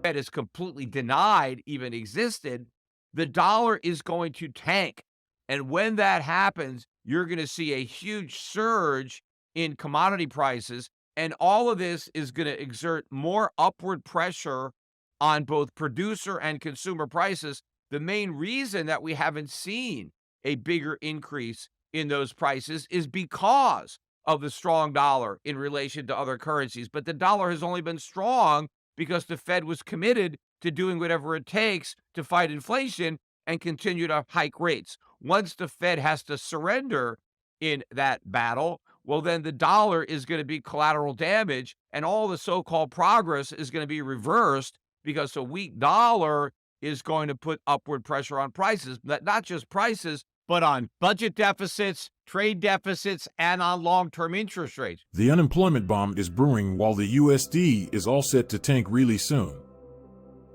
Fed is completely denied even existed, the dollar is going to tank. And when that happens, you're going to see a huge surge in commodity prices. And all of this is going to exert more upward pressure on both producer and consumer prices. The main reason that we haven't seen a bigger increase in those prices is because of the strong dollar in relation to other currencies. But the dollar has only been strong because the Fed was committed to doing whatever it takes to fight inflation and continue to hike rates. Once the Fed has to surrender in that battle, well, then the dollar is going to be collateral damage, and all the so-called progress is going to be reversed because a weak dollar is going to put upward pressure on prices, not just prices, but on budget deficits, trade deficits, and on long-term interest rates. The unemployment bomb is brewing while the USD is all set to tank really soon.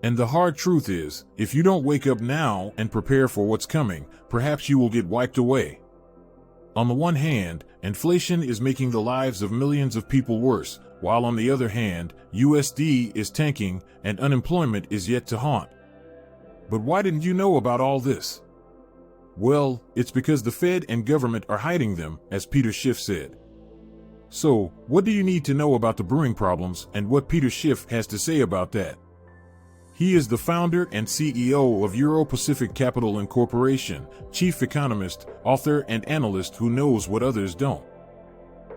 And the hard truth is, if you don't wake up now and prepare for what's coming, perhaps you will get wiped away. On the one hand, inflation is making the lives of millions of people worse, while on the other hand, USD is tanking and unemployment is yet to haunt. But why didn't you know about all this? Well, it's because the Fed and government are hiding them, as Peter Schiff said. So, what do you need to know about the brewing problems and what Peter Schiff has to say about that? He is the founder and CEO of Euro-Pacific Capital Incorporation, chief economist, author, and analyst who knows what others don't.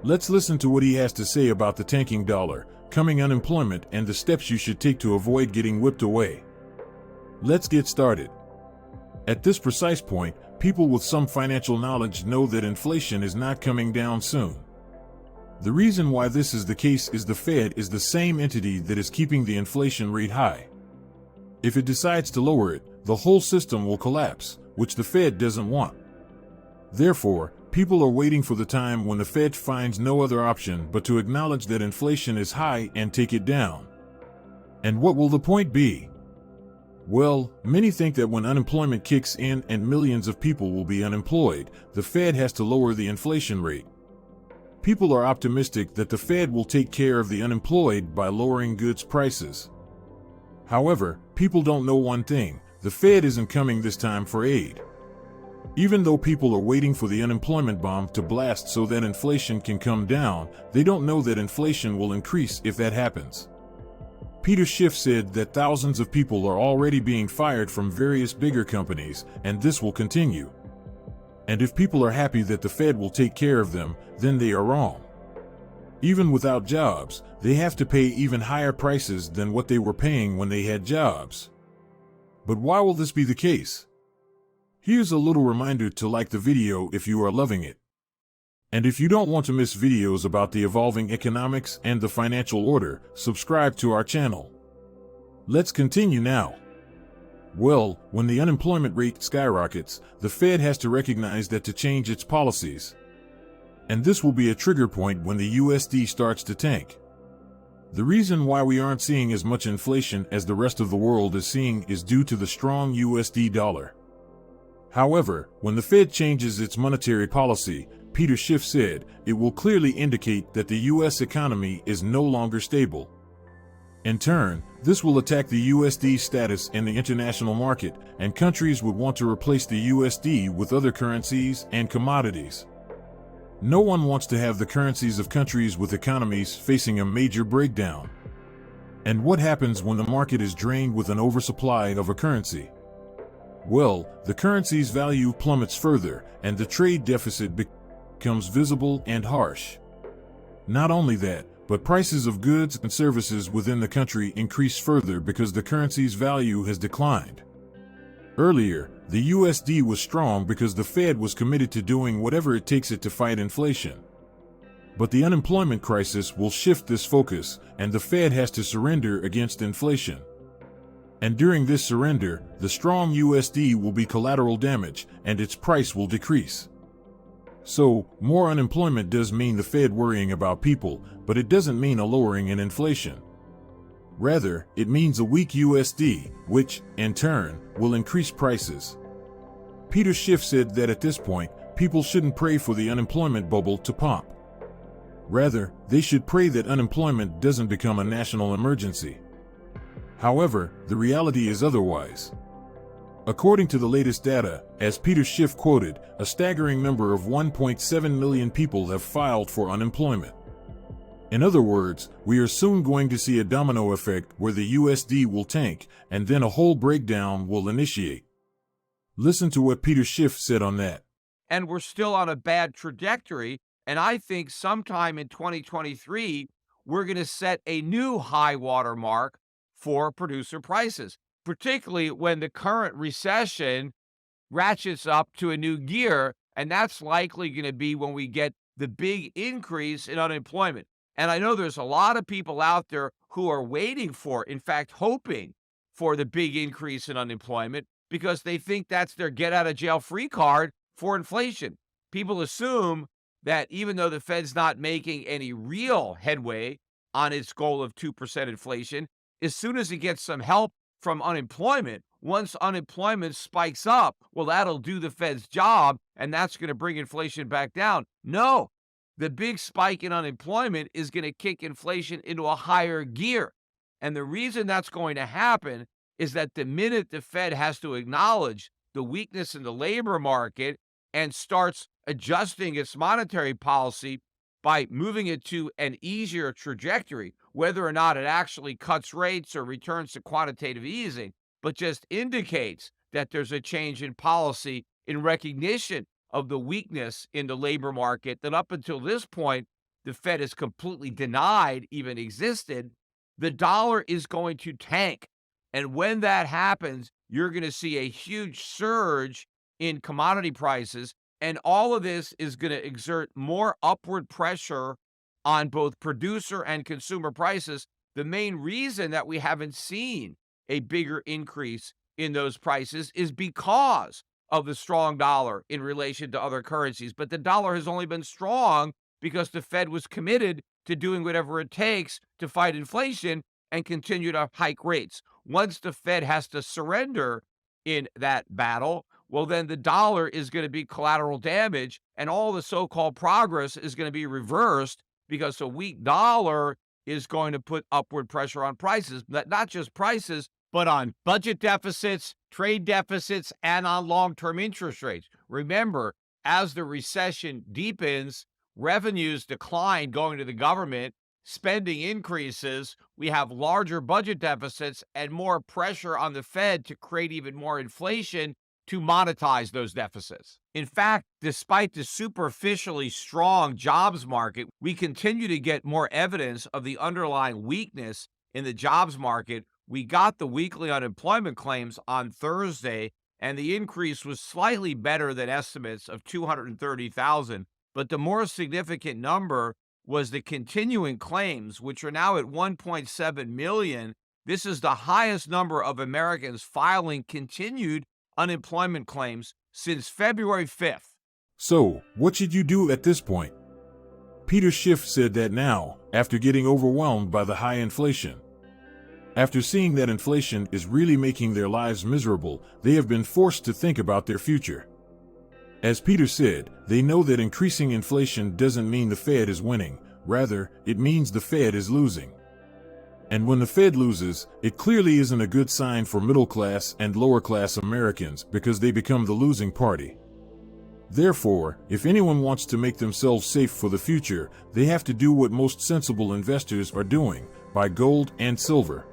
Let's listen to what he has to say about the tanking dollar, coming unemployment, and the steps you should take to avoid getting whipped away. Let's get started. At this precise point, people with some financial knowledge know that inflation is not coming down soon. The reason why this is the case is the Fed is the same entity that is keeping the inflation rate high. If it decides to lower it, the whole system will collapse, which the Fed doesn't want. Therefore, people are waiting for the time when the Fed finds no other option but to acknowledge that inflation is high and take it down. And what will the point be? Well, many think that when unemployment kicks in and millions of people will be unemployed, the Fed has to lower the inflation rate. People are optimistic that the Fed will take care of the unemployed by lowering goods prices. However, people don't know one thing: the Fed isn't coming this time for aid. Even though people are waiting for the unemployment bomb to blast so that inflation can come down, they don't know that inflation will increase if that happens. Peter Schiff said that thousands of people are already being fired from various bigger companies, and this will continue. And if people are happy that the Fed will take care of them, then they are wrong. Even without jobs, they have to pay even higher prices than what they were paying when they had jobs. But why will this be the case? Here's a little reminder to like the video if you are loving it. And if you don't want to miss videos about the evolving economics and the financial order, subscribe to our channel. Let's continue now. Well, when the unemployment rate skyrockets, the Fed has to recognize that to change its policies. And this will be a trigger point when the USD starts to tank. The reason why we aren't seeing as much inflation as the rest of the world is seeing is due to the strong USD dollar. However, when the Fed changes its monetary policy, Peter Schiff said, it will clearly indicate that the U.S. economy is no longer stable. In turn, this will attack the USD's status in the international market, and countries would want to replace the USD with other currencies and commodities. No one wants to have the currencies of countries with economies facing a major breakdown. And what happens when the market is drained with an oversupply of a currency? Well, the currency's value plummets further, and the trade deficit becomes visible and harsh. Not only that, but prices of goods and services within the country increase further because the currency's value has declined. Earlier, the USD was strong because the Fed was committed to doing whatever it takes to fight inflation. But the unemployment crisis will shift this focus, and the Fed has to surrender against inflation. And during this surrender, the strong USD will be collateral damage, and its price will decrease. So, more unemployment does mean the Fed worrying about people, but it doesn't mean a lowering in inflation. Rather, it means a weak USD, which, in turn, will increase prices. Peter Schiff said that at this point, people shouldn't pray for the unemployment bubble to pop. Rather, they should pray that unemployment doesn't become a national emergency. However, the reality is otherwise. According to the latest data, as Peter Schiff quoted, a staggering number of 1.7 million people have filed for unemployment. In other words, we are soon going to see a domino effect where the USD will tank, and then a whole breakdown will initiate. Listen to what Peter Schiff said on that. And we're still on a bad trajectory, and I think sometime in 2023, we're going to set a new high water mark for producer prices, particularly when the current recession ratchets up to a new gear, and that's likely going to be when we get the big increase in unemployment. And I know there's a lot of people out there who are waiting for, in fact, hoping for the big increase in unemployment because they think that's their get out of jail free card for inflation. People assume that even though the Fed's not making any real headway on its goal of 2% inflation, as soon as it gets some help from unemployment, once unemployment spikes up, well, that'll do the Fed's job, and that's going to bring inflation back down. No, the big spike in unemployment is going to kick inflation into a higher gear. And the reason that's going to happen is that the minute the Fed has to acknowledge the weakness in the labor market and starts adjusting its monetary policy by moving it to an easier trajectory, whether or not it actually cuts rates or returns to quantitative easing, but just indicates that there's a change in policy in recognition of the weakness in the labor market that up until this point, the Fed has completely denied even existed, the dollar is going to tank. And when that happens, you're going to see a huge surge in commodity prices. And all of this is going to exert more upward pressure on both producer and consumer prices. The main reason that we haven't seen a bigger increase in those prices is because of the strong dollar in relation to other currencies. But the dollar has only been strong because the Fed was committed to doing whatever it takes to fight inflation and continue to hike rates. Once the Fed has to surrender in that battle, well, then the dollar is going to be collateral damage, and all the so-called progress is going to be reversed because a weak dollar is going to put upward pressure on prices, not just prices, but on budget deficits, trade deficits, and on long-term interest rates. Remember, as the recession deepens, revenues decline going to the government, spending increases, we have larger budget deficits and more pressure on the Fed to create even more inflation to monetize those deficits. In fact, despite the superficially strong jobs market, we continue to get more evidence of the underlying weakness in the jobs market. We got the weekly unemployment claims on Thursday, and the increase was slightly better than estimates of 230,000. But the more significant number was the continuing claims, which are now at 1.7 million. This is the highest number of Americans filing continued unemployment claims since February 5th. So, what should you do at this point? Peter Schiff said that now, after getting overwhelmed by the high inflation. After seeing that inflation is really making their lives miserable, they have been forced to think about their future. As Peter said, they know that increasing inflation doesn't mean the Fed is winning, rather, it means the Fed is losing. And when the Fed loses, it clearly isn't a good sign for middle-class and lower-class Americans because they become the losing party. Therefore, if anyone wants to make themselves safe for the future, they have to do what most sensible investors are doing, buy gold and silver.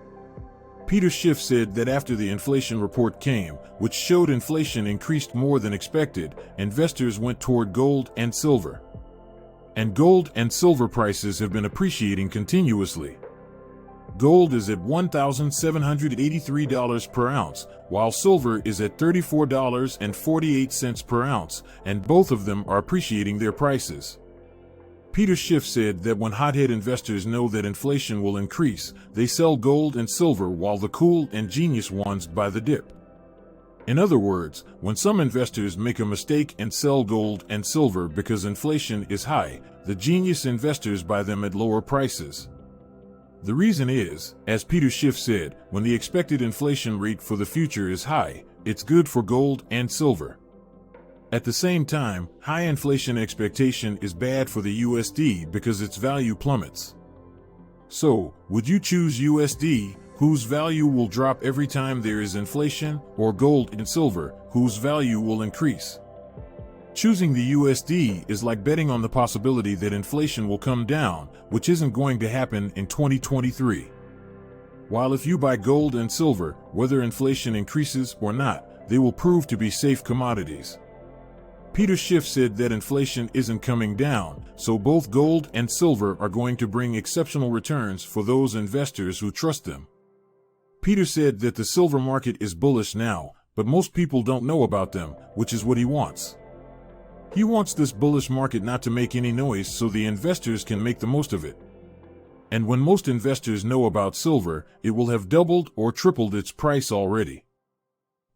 Peter Schiff said that after the inflation report came, which showed inflation increased more than expected, investors went toward gold and silver. And gold and silver prices have been appreciating continuously. Gold is at $1,783 per ounce, while silver is at $34.48 per ounce, and both of them are appreciating their prices. Peter Schiff said that when hothead investors know that inflation will increase, they sell gold and silver while the cool and genius ones buy the dip. In other words, when some investors make a mistake and sell gold and silver because inflation is high, the genius investors buy them at lower prices. The reason is, as Peter Schiff said, when the expected inflation rate for the future is high, it's good for gold and silver. At the same time, high inflation expectation is bad for the USD because its value plummets. So, would you choose USD, whose value will drop every time there is inflation, or gold and silver, whose value will increase. Choosing the USD is like betting on the possibility that inflation will come down, which isn't going to happen in 2023. While if you buy gold and silver, whether inflation increases or not, they will prove to be safe commodities. Peter Schiff said that inflation isn't coming down, so both gold and silver are going to bring exceptional returns for those investors who trust them. Peter said that the silver market is bullish now, but most people don't know about them, which is what he wants. He wants this bullish market not to make any noise so the investors can make the most of it. And when most investors know about silver, it will have doubled or tripled its price already.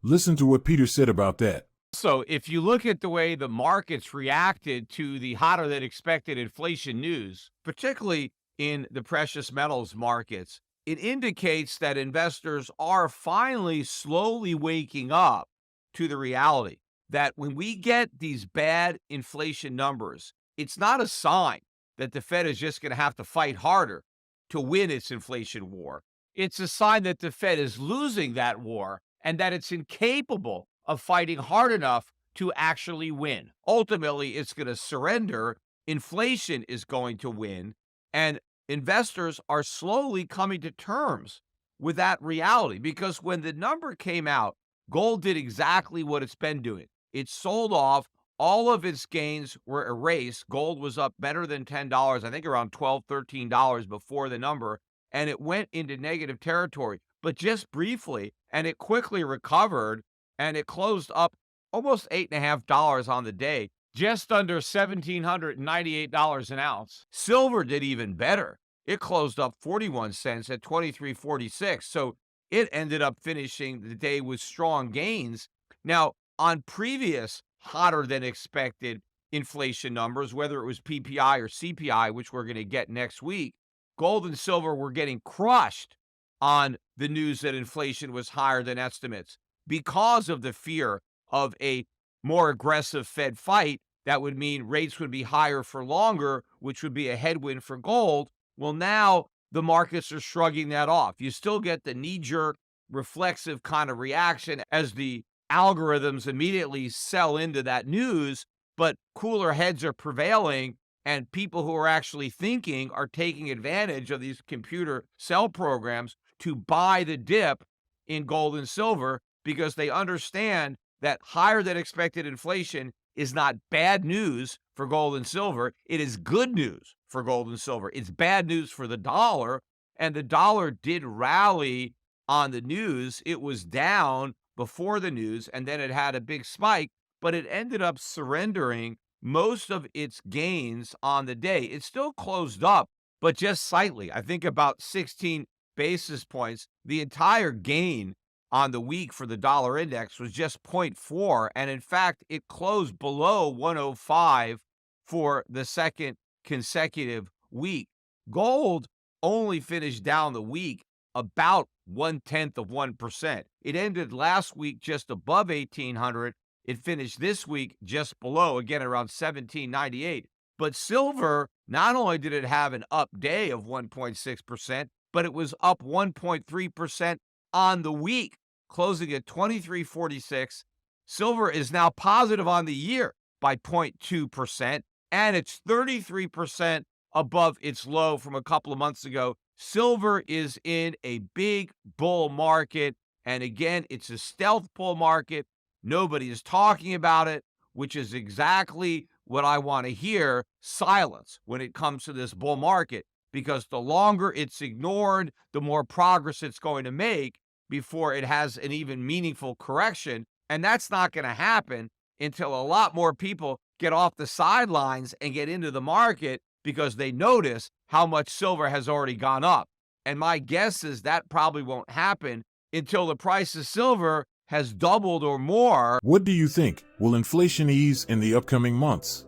Listen to what Peter said about that. So if you look at the way the markets reacted to the hotter than expected inflation news, particularly in the precious metals markets, it indicates that investors are finally slowly waking up to the reality that when we get these bad inflation numbers, it's not a sign that the Fed is just going to have to fight harder to win its inflation war. It's a sign that the Fed is losing that war and that it's incapable of fighting hard enough to actually win. Ultimately, it's going to surrender. Inflation is going to win. And investors are slowly coming to terms with that reality because when the number came out, gold did exactly what it's been doing. It sold off. All of its gains were erased. Gold was up better than $10, I think around $12, $13 before the number, and it went into negative territory, but just briefly, and it quickly recovered, and it closed up almost $8.50 on the day, just under $1,798 an ounce. Silver did even better. It closed up 41 cents at 23.46, so it ended up finishing the day with strong gains. Now, on previous hotter than expected inflation numbers, whether it was PPI or CPI, which we're going to get next week, gold and silver were getting crushed on the news that inflation was higher than estimates because of the fear of a more aggressive Fed fight that would mean rates would be higher for longer, which would be a headwind for gold. Well, now the markets are shrugging that off. You still get the knee-jerk, reflexive kind of reaction as the algorithms immediately sell into that news, but cooler heads are prevailing, and people who are actually thinking are taking advantage of these computer sell programs to buy the dip in gold and silver because they understand that higher than expected inflation is not bad news for gold and silver. It is good news for gold and silver. It's bad news for the dollar, and the dollar did rally on the news. It was down before the news, and then it had a big spike, but it ended up surrendering most of its gains on the day. It still closed up, but just slightly. I think about 16 basis points. The entire gain on the week for the dollar index was just 0.4, and in fact, it closed below 105 for the second consecutive week. Gold only finished down the week about 0.1%. It ended last week just above 1,800. It finished this week just below, again around 1,798. But silver, not only did it have an up day of 1.6%, but it was up 1.3% on the week, closing at 23.46. Silver is now positive on the year by 0.2%, and it's 33% above its low from a couple of months ago. Silver is in a big bull market, and again, it's a stealth bull market. Nobody is talking about it, which is exactly what I want to hear, silence, when it comes to this bull market, because the longer it's ignored, the more progress it's going to make before it has an even meaningful correction. And that's not going to happen until a lot more people get off the sidelines and get into the market because they notice how much silver has already gone up. And my guess is that probably won't happen until the price of silver has doubled or more. What do you think? Will inflation ease in the upcoming months?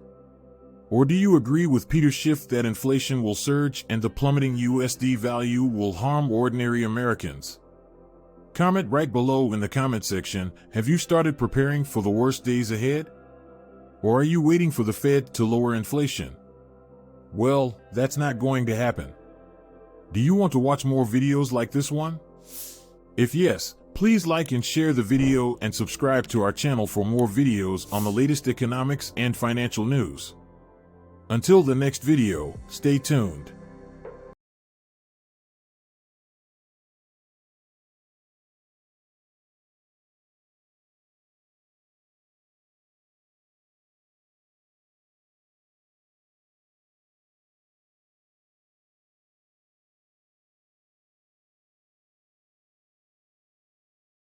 Or do you agree with Peter Schiff that inflation will surge and the plummeting USD value will harm ordinary Americans? Comment right below in the comment section. Have you started preparing for the worst days ahead? Or are you waiting for the Fed to lower inflation? Well, that's not going to happen. Do you want to watch more videos like this one? If yes, please like and share the video and subscribe to our channel for more videos on the latest economics and financial news. Until the next video, stay tuned.